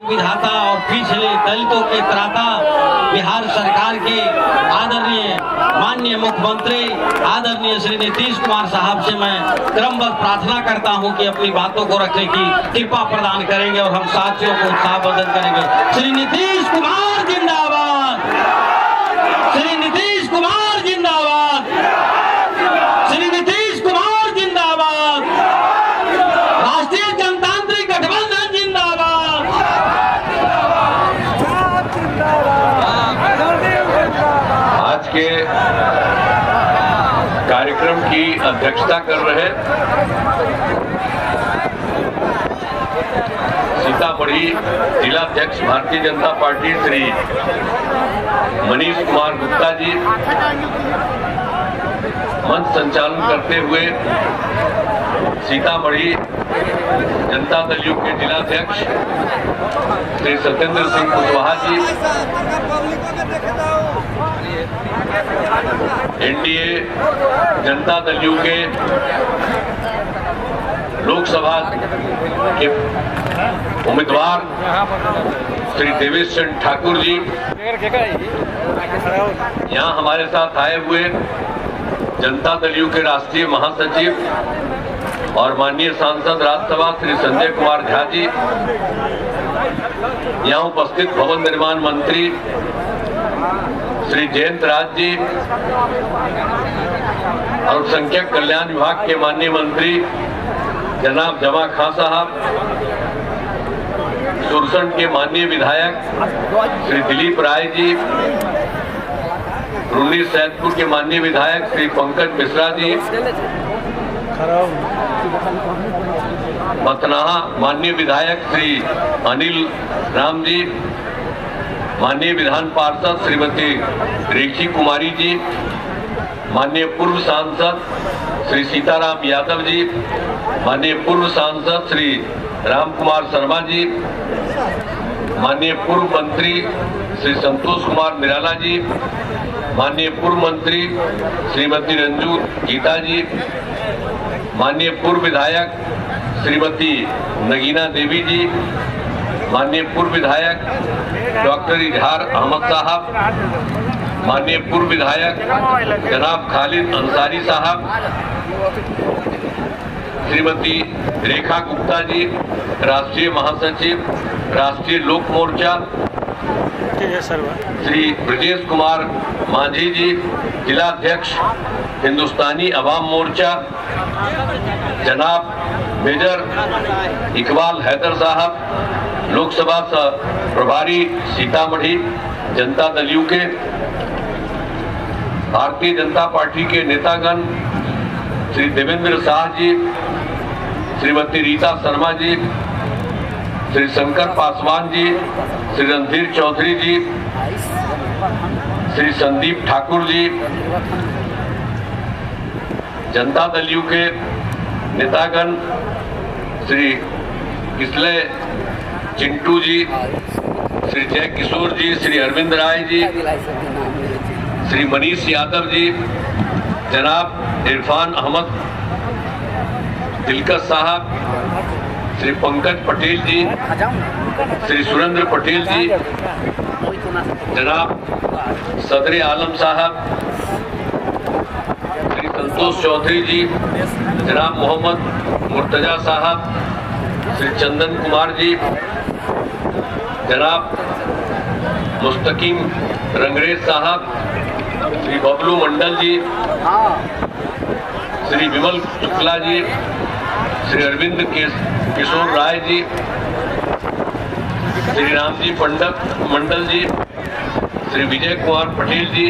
विधाता और पिछले दलितों के त्राता बिहार सरकार के आदरणीय माननीय मुख्यमंत्री आदरणीय श्री नीतीश कुमार साहब से मैं क्रमबद्ध प्रार्थना करता हूं कि अपनी बातों को रखने की कृपा प्रदान करेंगे और हम साथियों को उत्साहवर्धन करेंगे। श्री नीतीश कुमार जिंदाबाद, श्री नीतीश कुमार जिंदाबाद, श्री नीतीश कुमार जिंदाबाद, राष्ट्रीय जनतांत्रिक गठबंधन जिंदाबाद। आज के कार्यक्रम की अध्यक्षता कर रहे सीतामढ़ी जिलाध्यक्ष भारतीय जनता पार्टी श्री मनीष कुमार गुप्ता जी, मंच संचालन करते हुए सीतामढ़ी जनता दल यू के जिलाध्यक्ष श्री सत्येंद्र सिंह कुशवाहा जी, एनडीए जनता दल यू के लोकसभा के उम्मीदवार श्री देवेश चंद्र ठाकुर जी, यहाँ हमारे साथ आए हुए जनता दल यू के राष्ट्रीय महासचिव और माननीय सांसद राज्यसभा श्री संजय कुमार झा जी, यहाँ उपस्थित भवन निर्माण मंत्री श्री जयंत राज जी, अल्पसंख्यक कल्याण विभाग के माननीय मंत्री जनाब जमा खां साहब, सुरसंड के माननीय विधायक श्री दिलीप राय जी, रूनी सैदपुर के माननीय विधायक श्री पंकज मिश्रा जी, मतनाहा माननीय विधायक श्री अनिल राम जी, माननीय विधान पार्षद श्रीमती रेखी कुमारी जी, माननीय पूर्व सांसद श्री सीताराम यादव जी, माननीय पूर्व सांसद श्री राम कुमार शर्मा जी, माननीय पूर्व मंत्री श्री संतोष कुमार निराला जी, माननीय पूर्व मंत्री श्रीमती रंजू गीता जी, माननीय पूर्व विधायक श्रीमती नगीना देवी जी, माननीय पूर्व विधायक डॉक्टर इजहार अहमद साहब, माननीय पूर्व विधायक जनाब खालिद अंसारी साहब, श्रीमती रेखा गुप्ता जी, राष्ट्रीय महासचिव राष्ट्रीय लोक मोर्चा, श्री ब्रजेश कुमार मांझी जी, जिलाध्यक्ष हिंदुस्तानी अवाम मोर्चा, जनाब मेजर इकबाल हैदर साहब, लोकसभा प्रभारी सीतामढ़ी जनता दल यू के, भारतीय जनता पार्टी के नेतागण श्री देवेंद्र शाह जी, श्रीमती रीता शर्मा जी, श्री शंकर पासवान जी, श्री रणधीर चौधरी जी, श्री संदीप ठाकुर जी, जनता दल यू के नेतागण श्री किसले चिंटू जी, श्री जय किशोर जी, श्री अरविंद राय जी, श्री मनीष यादव जी, जनाब इरफान अहमद दिलकश साहब, श्री पंकज पटेल जी, श्री सुरेंद्र पटेल जी, जनाब सदर आलम साहब, श्री संतोष चौधरी जी, जनाब मोहम्मद मुर्तजा साहब, श्री चंदन कुमार जी, जनाब मुस्तकीम रंगरेज साहब, श्री बबलू मंडल जी, श्री विमल शुक्ला जी, श्री अरविंद किशोर राय जी, श्री रामजी पंडित मंडल जी, श्री विजय कुमार पटेल जी,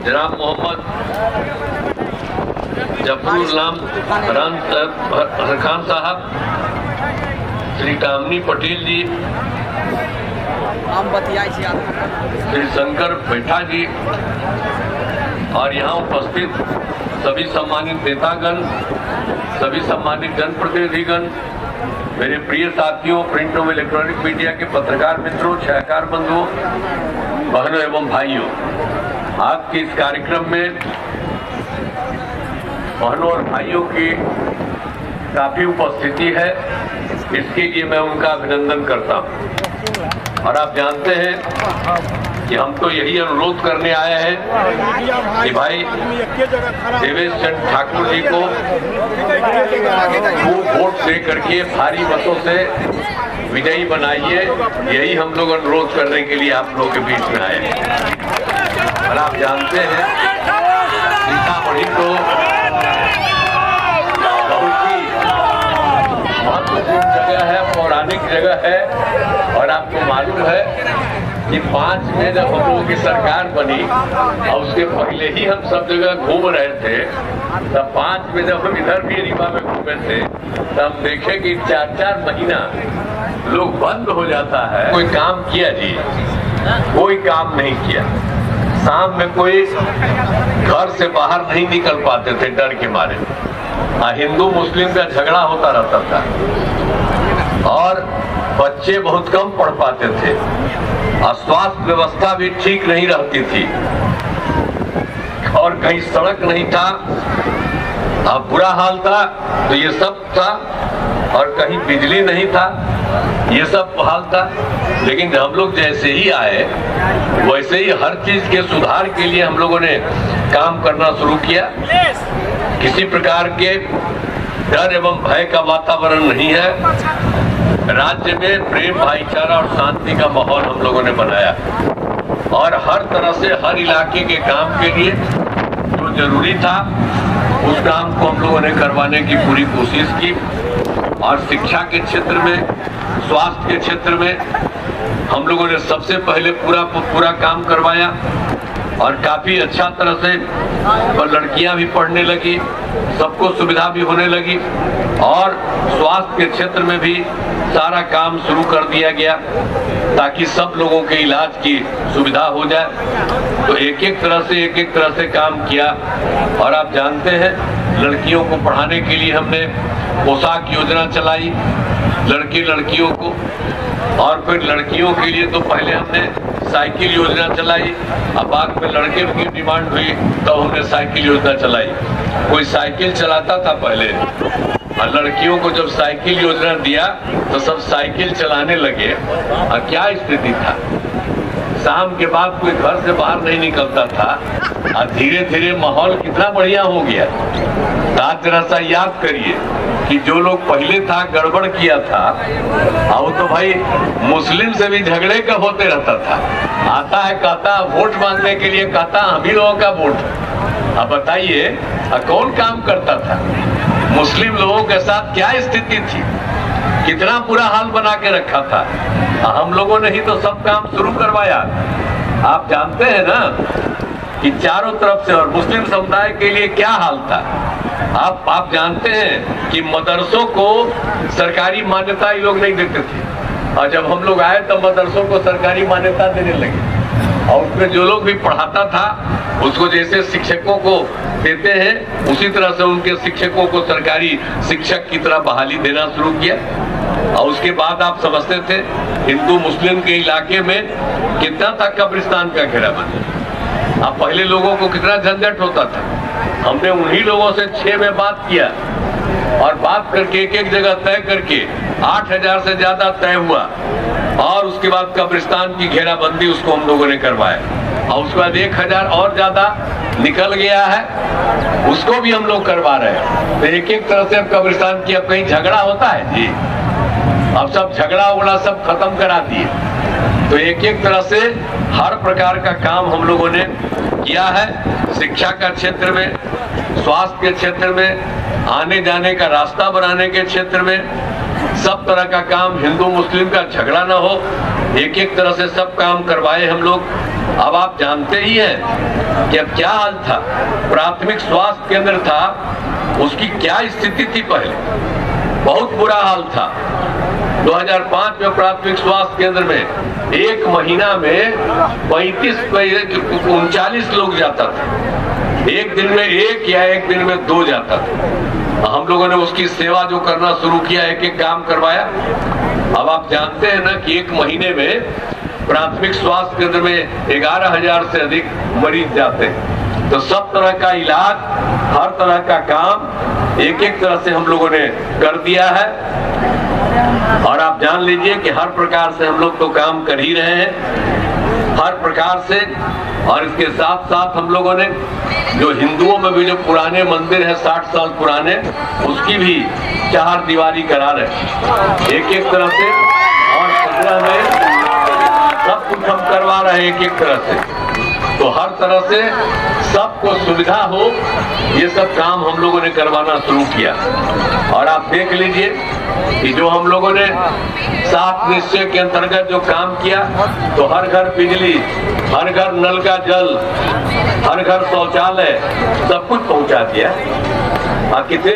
जनाब मोहम्मद जफरुल खान साहब, श्री कामनी पटेल जी, श्री शंकर बैठा जी और यहाँ उपस्थित सभी सम्मानित नेतागण, सभी सम्मानित जनप्रतिनिधिगण, मेरे प्रिय साथियों, प्रिंट एवं इलेक्ट्रॉनिक मीडिया के पत्रकार मित्रों, छायाकार बंधुओं, बहनों एवं भाइयों, आज के इस कार्यक्रम में बहनों और भाइयों की काफी उपस्थिति है। इसके लिए मैं उनका अभिनंदन करता हूं। और आप जानते हैं कि हम तो यही अनुरोध करने आए हैं कि भाई देवेश चंद्र ठाकुर जी को खूब वोट दे करके भारी मतों से विजयी बनाइए। यही हम लोग अनुरोध करने के लिए आप लोगों के बीच में आए हैं। और आप जानते हैं सीतामढ़ी तो बहुत ही महत्वपूर्ण जगह है, पौराणिक जगह है। और आपको मालूम है कि 5 में जब हम लोगों की सरकार बनी और उसके पहले ही हम सब जगह घूम रहे थे, तब 5 में जब हम इधर भी रीवा में घूमे थे तब हम देखे कि 4-4 महीना लोग बंद हो जाता है। कोई काम किया जी? कोई काम नहीं किया। शाम में कोई घर से बाहर नहीं निकल पाते थे डर के मारे। हिंदू मुस्लिम का झगड़ा होता रहता था और बच्चे बहुत कम पढ़ पाते थे और स्वास्थ्य व्यवस्था भी ठीक नहीं रहती थी और कहीं सड़क नहीं था। अब बुरा हाल था तो ये सब था और कहीं बिजली नहीं था, ये सब हाल था। लेकिन हम लोग जैसे ही आए वैसे ही हर चीज के सुधार के लिए हम लोगों ने काम करना शुरू किया। किसी प्रकार के डर एवं भय का वातावरण नहीं है। राज्य में प्रेम, भाईचारा और शांति का माहौल हम लोगों ने बनाया और हर तरह से हर इलाके के काम के लिए जो जरूरी था उस काम को हम लोगों ने करवाने की पूरी कोशिश की। और शिक्षा के क्षेत्र में, स्वास्थ्य के क्षेत्र में हम लोगों ने सबसे पहले पूरा काम करवाया और काफी अच्छा तरह से लड़कियां भी पढ़ने लगी, सबको सुविधा भी होने लगी और स्वास्थ्य के क्षेत्र में भी सारा काम शुरू कर दिया गया ताकि सब लोगों के इलाज की सुविधा हो जाए। तो एक एक तरह से काम किया। और आप जानते हैं लड़कियों को पढ़ाने के लिए हमने पोशाक योजना चलाई लड़के लड़कियों को, और फिर लड़कियों के लिए तो पहले हमने साइकिल योजना चलाई। अब बाद में लड़के की डिमांड हुई तो हमने साइकिल योजना चलाई। कोई साइकिल चलाता था पहले और लड़कियों को जब साइकिल योजना दिया तो सब साइकिल चलाने लगे। और क्या स्थिति था, शाम के बाद कोई घर से बाहर नहीं निकलता था और धीरे धीरे माहौल कितना बढ़िया हो गया। आज जरा सा याद करिए कि जो लोग पहले था गड़बड़ किया था अब तो भाई मुस्लिम से भी झगड़े का होते रहता था। आता है कहता वोट मांगने के लिए, कहता हम ही लोगों का वोट। अब बताइए कौन काम करता था? मुस्लिम लोगों के साथ क्या स्थिति थी, कितना बुरा हाल बना के रखा था। हम लोगों ने ही तो सब काम शुरू करवाया। आप जानते हैं ना कि चारों तरफ से, और मुस्लिम समुदाय के लिए क्या हाल था। आप जानते हैं कि मदरसों को सरकारी मान्यता ये लोग नहीं देते थे और जब हम लोग आए तब मदरसों को सरकारी मान्यता देने लगे और उसमें जो लोग भी पढ़ाता था उसको जैसे शिक्षकों को देते हैं उसी तरह से उनके शिक्षकों को सरकारी शिक्षक की तरह बहाली देना शुरू किया। और उसके बाद आप समझते थे हिंदू मुस्लिम के इलाके में कितना था कब्रिस्तान का घेराबंदी। अब पहले लोगों को कितना झंझट होता था। हमने उन्हीं लोगों से 6 में बात किया और बात करके एक जगह तय करके 8000 से ज्यादा तय हुआ और उसके बाद कब्रिस्तान की घेराबंदी उसको हम लोगों ने करवाया और उसके बाद 1000 और ज्यादा निकल गया है, उसको भी हम लोग करवा रहे हैं। तो एक तरह से अब कब्रिस्तान की, अब कहीं झगड़ा होता है जी, अब सब झगड़ा उगड़ा सब खत्म करा दिए। तो एक तरह से हर प्रकार का काम हम लोगों ने किया है। शिक्षा का क्षेत्र में, स्वास्थ्य के क्षेत्र में, आने जाने का रास्ता बनाने के क्षेत्र में, सब तरह का काम, हिंदू मुस्लिम का झगड़ा ना हो, एक तरह से सब काम करवाए हम लोग। अब आप जानते ही हैं कि अब क्या हाल था। प्राथमिक स्वास्थ्य केंद्र था, उसकी क्या स्थिति थी पहले, बहुत बुरा हाल था। 2005 में प्राथमिक स्वास्थ्य केंद्र में एक महीना में 39 लोग जाता था, एक दिन में 1 या एक दिन में 2 जाता था। हम लोगों ने उसकी सेवा जो करना शुरू किया, एक काम करवाया। अब आप जानते हैं ना कि एक महीने में प्राथमिक स्वास्थ्य केंद्र में 11000 से अधिक मरीज जाते हैं। तो सब तरह का इलाज, हर तरह का काम एक तरह से हम लोगों ने कर दिया है। और आप जान लीजिए कि हर प्रकार से हम लोग तो काम कर ही रहे हैं, हर प्रकार से। और इसके साथ साथ हम लोगों ने जो हिंदुओं में भी जो पुराने मंदिर है 60 साल पुराने, उसकी भी 4 दीवारी करा रहे एक तरह से। और 17 में सब कुछ हम करवा रहे हैं एक तरह से। तो हर तरह से सबको सुविधा हो, ये सब काम हम लोगों ने करवाना शुरू किया। और आप देख लीजिए कि जो हम लोगों ने 7 निश्चय के अंतर्गत जो काम किया, तो हर घर बिजली, हर घर नल का जल, हर घर शौचालय, सब कुछ पहुंचा दिया। कितने